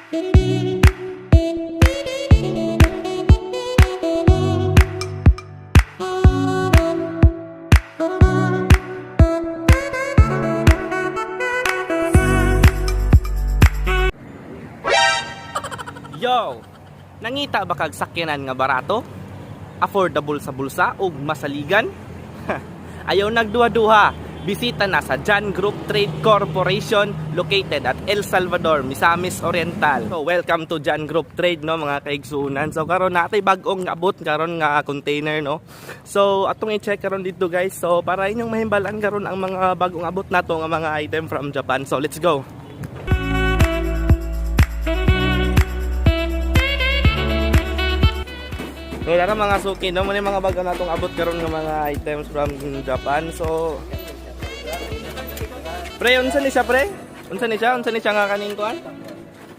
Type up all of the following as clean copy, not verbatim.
Yo! Nangita ba kag sakyanan nga barato? Affordable sa bulsa ug masaligan? Ayaw nagduha-duha. Bisita na sa Jan Group Trade Corporation located at El Salvador, Misamis Oriental. So welcome to Jan Group Trade, no, mga kaigsunan. So karon natay bag-ong abot karon nga container, no. So atong i-check karon dito, guys. So para inyong mahimbalan karon ang mga bagong abot nato nga mga item from Japan. So let's go. So dara mga suki, no, muna mga bago natong abot karon nga mga items from Japan. So pre, unsa ni siya, pre? Unsa ni siya nga kaning kuan?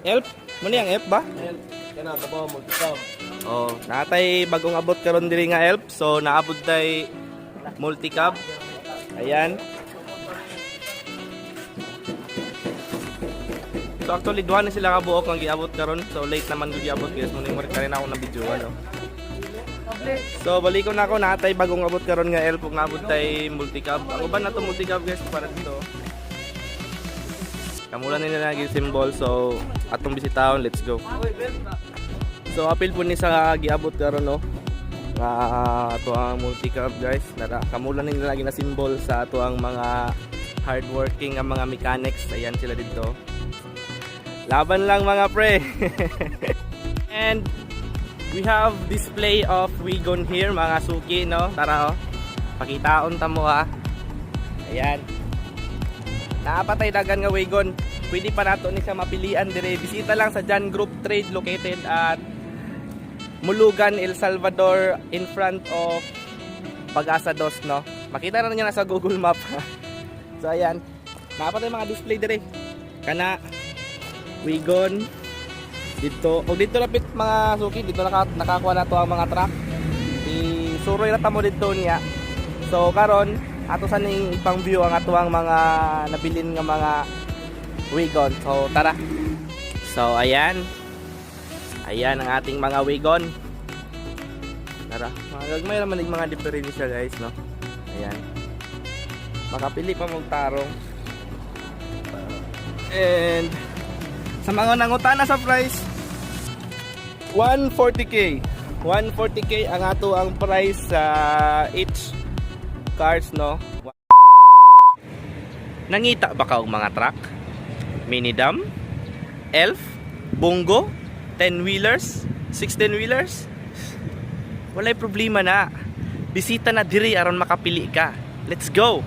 Elf? Muna yang elf ba? Elf. Kana tabaw mo ikaw. Oh, natay bagong abot karon diri nga elf. So naabot tay multi-cab. Ayan. So actually duha na sila ka buok nga giabot karon. So late naman gud giabot, guys. Muna mo rin ako na video, no. So balik ko na ako, natay bagong abot karon nga elf ug naabot tay multi-cab. Ang uban na to multi-cab, guys, para dito. Kamulan nila lagi symbol. So atong bisitahon, let's go. So apil po ni sa giabot karon, no. Ato ang multi-cab, guys. Kamulan nila lagi na symbol sa ato ang mga hardworking nga mga mechanics. Ayan sila dito. Laban lang mga pre. And we have display of wagon here, mga suki, no. Tara, oh. Pakitaon ta mo, ha. Ayan. Naapatay dagan nga wagon. Pwede pa nato ni siya mapilian dire. Bisita lang sa Jan Group Trade located at Mulugan, El Salvador, in front of Pag-asa 2, no. Makita na niyo na sa Google Map. So ayan. Naapatay mga display dire. Kana wagon dito. O dito lapit mga suki, dito nakakuha na to ang mga truck. Isuroy na tamo dito niya. So karon ato sa ning ipang view ang ato ang mga nabilin nga mga wagon. So tara. So ayan. Ayan ang ating mga wagon. Tara. Magagmay naman yung mga diferensya, guys, no. Ayan. Makapili pa mong tarong. And sa mga nangutana sa price, 140k. 140k ang ato ang price sa each cars, no. Nangita ba ka og mga truck? Mini dam, elf, bongo, 10-wheelers, 16-wheelers? Walay problema na. Bisita na diri aron makapili ka. Let's go.